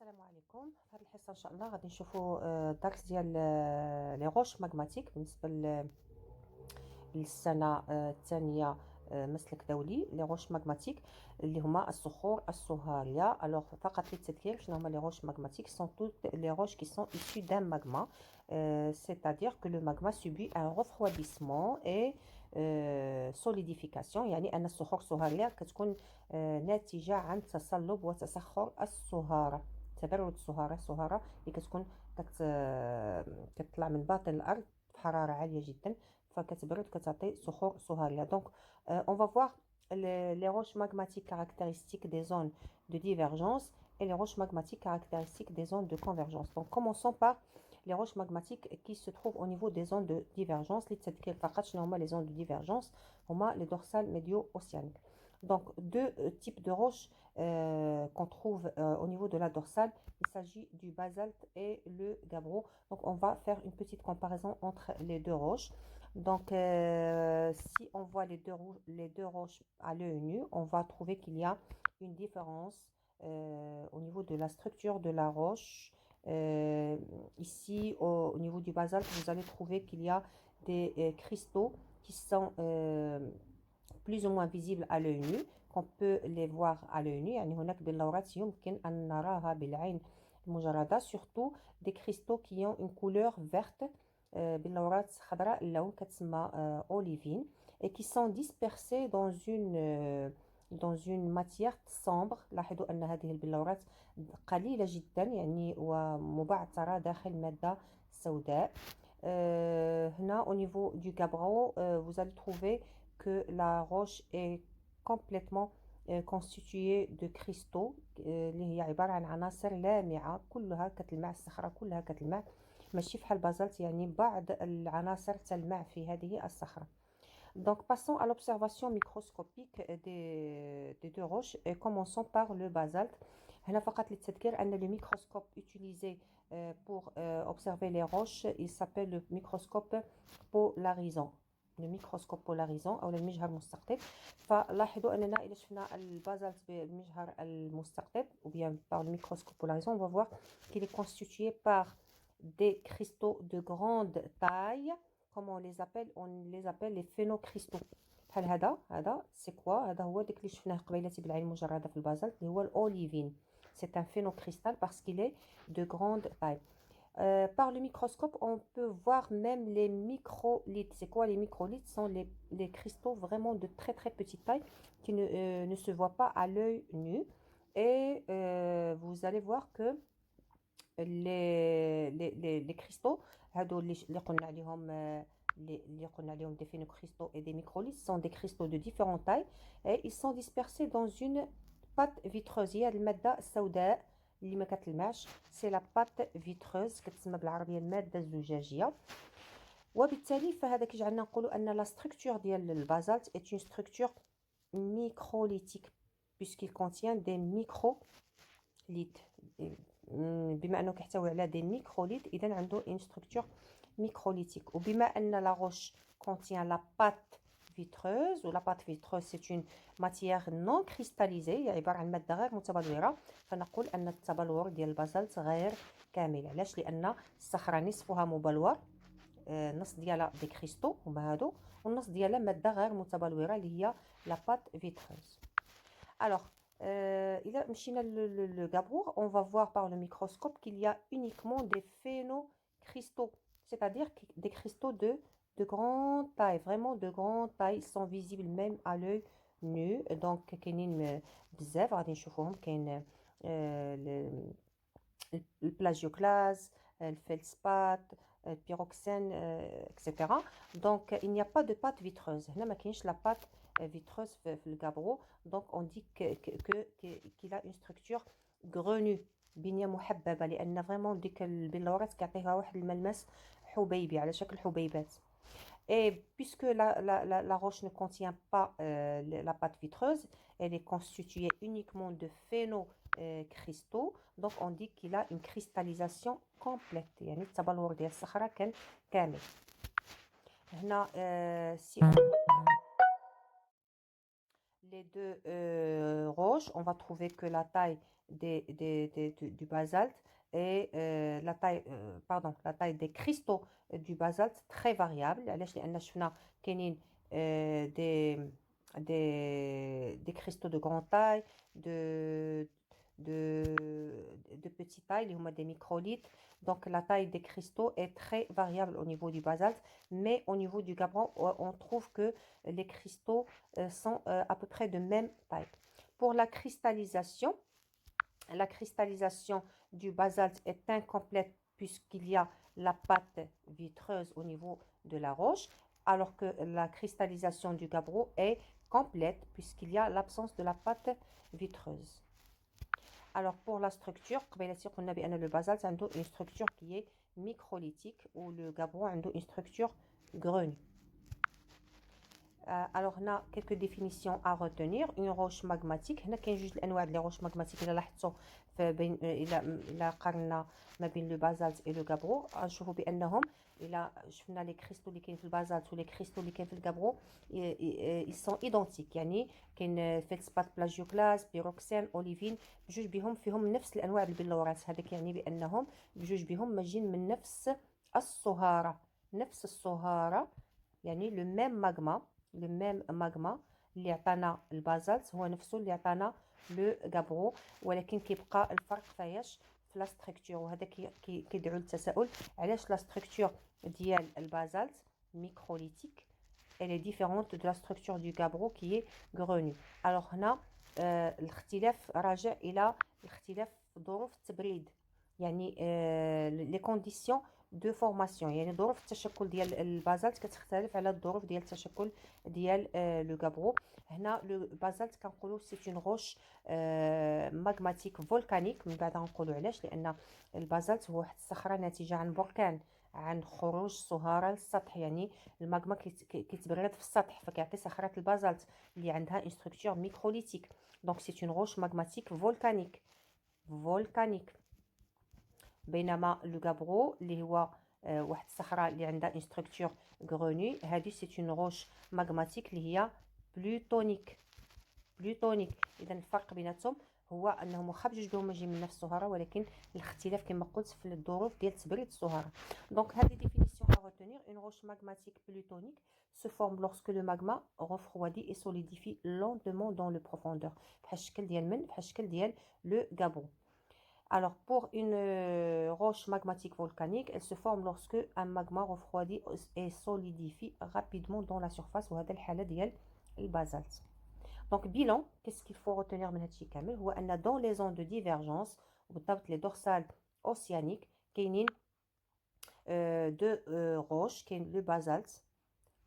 السلام عليكم. في هذه الحصة إن شاء الله غادي نشوفوا درس ديال لي روش ماغماتيك بالنسبة للسنة الثانية مسلك دولي. لي روش ماغماتيك اللي هما الصخور الصهارية. الوغ فقط للتذكير شنو هما لي روش ماغماتيك؟ سون توت لي روش qui sont issues d'un magma, c'est-à-dire que le magma subit un refroidissement et solidification. يعني أن الصخور الصهارية كتكون ناتجة عن تصلب وتسخر الصهارة، تبرد الصهارة اللي كتكون كتطلع من باطن الأرض بحرارة عالية جدا، فكتبرد كتعطي صخور صهارية. دونك on va voir les roches magmatiques caractéristiques des zones de divergence et les roches magmatiques caractéristiques des zones de convergence. Donc commençons par les roches magmatiques qui se trouvent au niveau des zones de divergence. للتذكير فقط شنو هما les zones de divergence؟ هما les dorsales médio-océaniques. Donc deux types de roches qu'on trouve au niveau de la dorsale. Il s'agit du basalte et le gabbro. Donc on va faire une petite comparaison entre les deux roches. Donc si on voit les deux roches à l'œil nu, on va trouver qu'il y a une différence au niveau de la structure de la roche. Ici au niveau du basalte, vous allez trouver qu'il y a des cristaux qui sont plus ou moins visibles à l'œil nu, qu'on peut les voir à l'œil nu. يعني هناك بلورات يمكن أن نراها بالعين المجردة, surtout des cristaux qui ont une couleur verte, بلورات خضراء اللون كتسمى olivine, et qui sont dispersés dans une matière sombre. لاحظوا أن هذه البلورات قليلة جدا يعني ومبعثرة داخل مادة سوداء. هنا au niveau du gabbro, vous allez trouver que la roche est complètement constituée de cristaux اللي هي عبارة عن عناصر لامعة كلها كتلمع. الصخرة كلها كتلمع ماشي بحال البازالت يعني بعض العناصر تلمع في هذه الصخرة. Donc passons à l'observation microscopique des deux roches et commençons par le basalte. هنا فقط للتذكير أن le microscope utilisé pour observer les roches il s'appelle le microscope polarisant. Le microscope polarisant أو المجهر المستقطب. فلاحظوا أننا إذا شفنا البازالت بالمجهر المستقطب ou bien par le microscope polarisant, on va voir qu'il est constitué par des cristaux de grande taille. Comment on les appelle les phénocristaux. بحال هذا c'est quoi؟ هذا هو داك اللي شفناه قبيلتي بالعين المجردة في البازالت اللي هو الأوليفين. C'est un phénocristal parce qu'il est de grande taille. Par le microscope, on peut voir même les microlithes. C'est quoi les microlithes? Ce sont les cristaux vraiment de très très petite taille qui ne se voient pas à l'œil nu. Et vous allez voir que les cristaux هادو اللي قلنا عليهم des phénocristaux et des microlithes sont des cristaux de différentes tailles et ils sont dispersés dans une pâte vitreuse. هي المادة السوداء اللي ما كتلمعش c'est la pâte vitreuse كتسمى بالعربية المادة الزجاجية. وبالتالي فهذا كيجعلنا نقولوا أن la structure ديال البازالت est une structure microlithique puisqu'il contient des microlithes. بما أنه كيحتوي على des microlithes إذن عنده une structure microlithique. وبما أن la roche contient la pâte vitreuse, ou la pâte vitreuse c'est une matière non cristallisée, هي عبارة عن مادة غير متبلورة, فنقول أن التبلور ديال البازالت غير كامل. علاش؟ لأن الصخرة نصفها مبلور, النص ديالها دي كريستو هما هادو, والنص ديالها مادة غير متبلورة اللي هي la pâte vitreuse. Alors إذا مشينا le gabbro, on va voir par le microscope qu'il y a uniquement des phénocristaux, c'est-à-dire des cristaux de grande taille, vraiment de grande taille. Ils sont visibles même à l'œil nu. Donc كاينين بزاف غادي نشوفوهم. كاين البلاجيوكلاز, الفلسبات, البيروxène, etc. Donc il n'y a pas de pâte vitreuse. هنا ما كاينش la pâte vitreuse في الجابرو. Donc on dit qu'il a une structure grenue, بنية محببة, لأن vraiment ديك البلورات كيعطيها واحد الملمس حبيبي على شكل حبيبات. Et puisque la roche ne contient pas la pâte vitreuse, elle est constituée uniquement de phénocristaux, donc on dit qu'il a une cristallisation complète. يعني التبلور ديال الصخرة كان كامل. هنا si les deux roches, on va trouver que la taille du basalte et la taille des cristaux du basalte très variable. علاش لأن شفنا كاينين des des cristaux de grande taille, de de de petite taille, اللي هما des microlithes. Donc la taille des cristaux est très variable au niveau du basalte, mais au niveau du gabbro, on trouve que les cristaux sont à peu près de même taille. Pour la cristallisation du basalte est incomplète puisqu'il y a la pâte vitreuse au niveau de la roche, alors que la cristallisation du gabbro est complète puisqu'il y a l'absence de la pâte vitreuse. Alors pour la structure, le basalte a une structure qui est microlithique ou le gabbro a une structure grenue. Alors, on a quelques définitions à retenir. Une roche magmatique. هنا كاين جوج الانواع ديال roches magmatiques. إلا لاحظتوا بين إلا قارنا ما بين le basalte et le gabbro غنشوفوا بأنهم إلا شفنا les cristaux اللي كاين في البازالت و les cristaux اللي كاين في الgabbro ils sont identiques. يعني كاين feldspathe plagioclase pyroxène olivine بجوج بهم فيهم نفس الانواع البلورات. هذاك يعني بأنهم بجوج بهم ماجين من نفس الصهارة يعني le même magma اللي عطانا البازالت هو نفسه اللي عطانا لو غابرو، ولكن كيبقى الفرق فايش في لا ستركتور. وهذا كيدعو للتساؤل علاش لا ستركتور ديال البازالت ميكروليتيك elle est différente de la structure du gabbro qui est grenue. alors هنا الاختلاف راجع الى الاختلاف في ظروف التبريد، يعني لي كونديسيون دو فورماسيون، يعني ظروف التشكل ديال البازالت كتختلف على الظروف ديال التشكل ديال لو غابرو. هنا لو بازالت كنقولوا سي اون روش ماغماتيك فولكانيك. من بعد غنقولوا علاش، لان البازالت هو واحد الصخره ناتجه عن بركان، عن خروج صهاره للسطح، يعني الماغما كيتبرد في السطح فكيعطي صخره البازالت اللي عندها اون ستركتور ميكروليتيك. دونك سي اون روش ماغماتيك فولكانيك. بينما لو غابرو اللي هو واحد الصخره اللي عندها اون ستركتور غروني، هذه سي اون روش ماغماتيك اللي هي بلوتونيك. اذا الفرق بيناتهم هو انهم واخا بجوج بهم ماجيين من نفس الصهاره، ولكن الاختلاف كما قلت في الظروف ديال تبريد الصهاره. دونك هذه ديفينيسيون à retenir. une roche magmatique plutonique se forme lorsque le magma refroidit et solidifie lentement dans le profondeur. بحال الشكل ديال بحال الشكل ديال لو غابرو. Alors, pour une roche magmatique volcanique, elle se forme lorsque un magma refroidit et solidifie rapidement dans la surface. وهذا الحالة ديال البازالت. Donc, bilan, qu'est-ce qu'il faut retenir من هادشي كامل؟ هو أن dans les zones de divergence وبالضبط les dorsales océaniques كاينين deux roches، كاين le basalte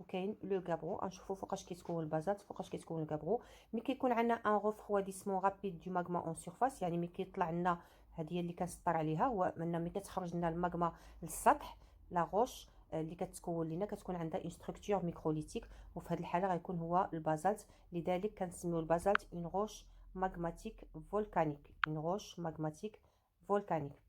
وكاين لو غابرو. غنشوفوا فوقاش كيتكون البازالت فوقاش كيتكون الغابرو. ملي كيكون عندنا ان ريفرواديسمون رابيد دو ماغما اون سيرفاس، يعني ملي كيطلع لنا هذه هي اللي كنسطر عليها، هو من ملي كتخرج لنا الماغما للسطح لا روش اللي كتكون لنا كتكون عندها اون ستركتور ميكروليتيك، وفي هذه الحاله غيكون هو البازالت. لذلك كنسميو البازالت اون روش ماغماتيك فولكانيك.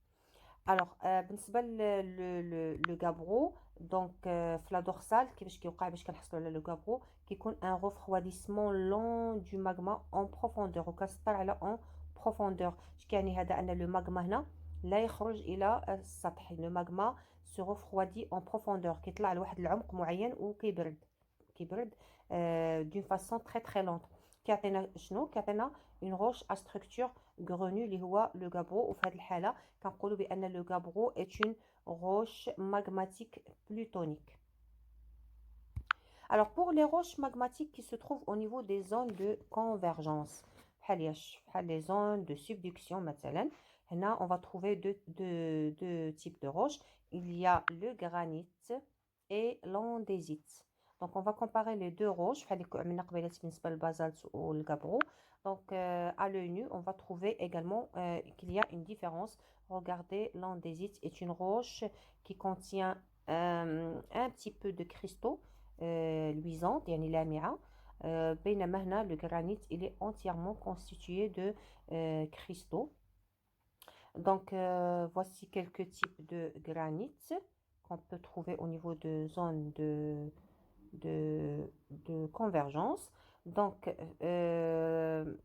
الوغ بالنسبه لو غابرو، دونك في لا دورسال كيفاش كيوقع باش كنحصلوا على لو غابرو؟ كيكون ان ريفرواديسمون لون دو ماغما اون بروفوندور، وكنسطر على اون بروفوندور. اش كيعني هذا؟ ان لو ماغما هنا لا يخرج الى السطح. لو ماغما سو ريفروادي اون بروفوندور، كيطلع لواحد العمق معين وكيبرد دون فاسون تري لونت. كيعطينا شنو؟ كيعطينا اون روش ا ستركتور غرونو اللي هو لو غابرو. وفي هذه الحاله كنقولوا بان لو غابرو est une roche magmatique plutonique. Alors pour les roches magmatiques qui se trouvent au niveau des zones de convergence, بحال les zones de subduction مثلا، هنا on va trouver deux types de roches. Il y a le granit et l'andésite. Donc on va comparer les deux roches بحال اللي عملنا قبيله بالنسبه للبازالت والغابرو. Donc à l'œil nu on va trouver également qu'il y a une différence. Regardez, l'andésite est une roche qui contient un petit peu de cristaux luisante يعني لامعة. بينما هنا le granit il est entièrement constitué de cristaux. Donc voici quelques types de granit qu'on peut trouver au niveau de zones de convergence. Donc,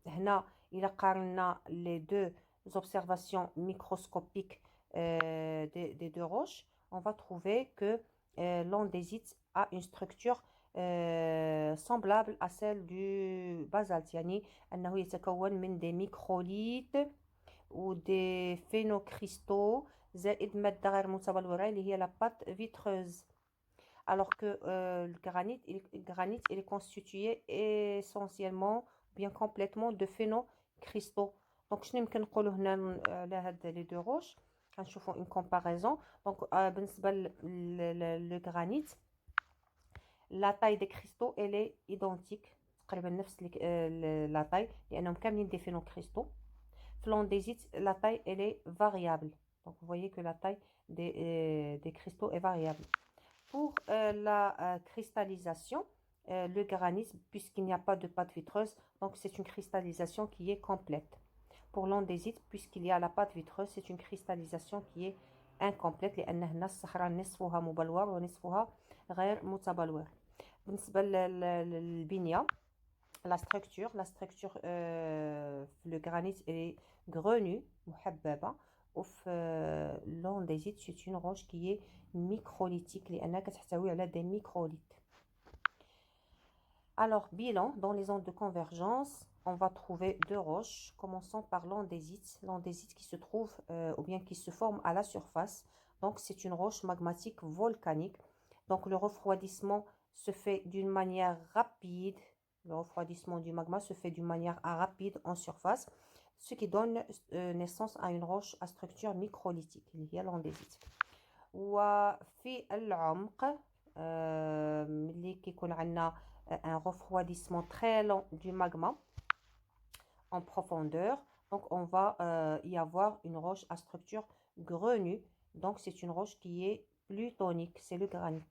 هنا إلى قارنا les deux observations microscopiques des deux roches, on va trouver que l'andésite a une structure semblable à celle du basalte. يعني أنه يتكون من des microlithes ou des phénocristaux زائد مادة غير متبلورة اللي هي la pâte vitreuse. Alors que le granit, il est constitué essentiellement, bien complètement de phénocristaux. Donc, je n'aime les deux roches. Je fais une comparaison. Donc, le granit, la taille des cristaux, elle est identique. La taille, لأنهم كاملين des phénocristaux. L'andésite, la taille, elle est variable. Donc, vous voyez que la taille des cristaux est variable. Pour la cristallisation, le granit, puisqu'il n'y a pas de pâte vitreuse, donc c'est une cristallisation qui est complète. Pour l'andésite, puisqu'il y a la pâte vitreuse, c'est une cristallisation qui est incomplète لأن هنا الصخرة نصفها مبلور ونصفها غير متبلور. بالنسبة للبنية, la structure, le granit est grenu, محببة. L'andésite, c'est une roche qui est microlithique لأنها كتحتوي على des microlithes. Alors, bilan, dans les ondes de convergence, on va trouver deux roches. Commençons par l'andésite. L'andésite qui se trouve ou bien qui se forme à la surface. Donc, c'est une roche magmatique volcanique. Donc, le refroidissement se fait d'une manière rapide. Le refroidissement du magma se fait d'une manière rapide en surface, ce qui donne naissance à une roche à structure microlithique, اللي هي l'andésite. وفي العمق ملي كيكون عندنا un refroidissement très lent du magma en profondeur, donc on va y avoir une roche à structure grenue. Donc c'est une roche qui est plutonique, c'est le granit.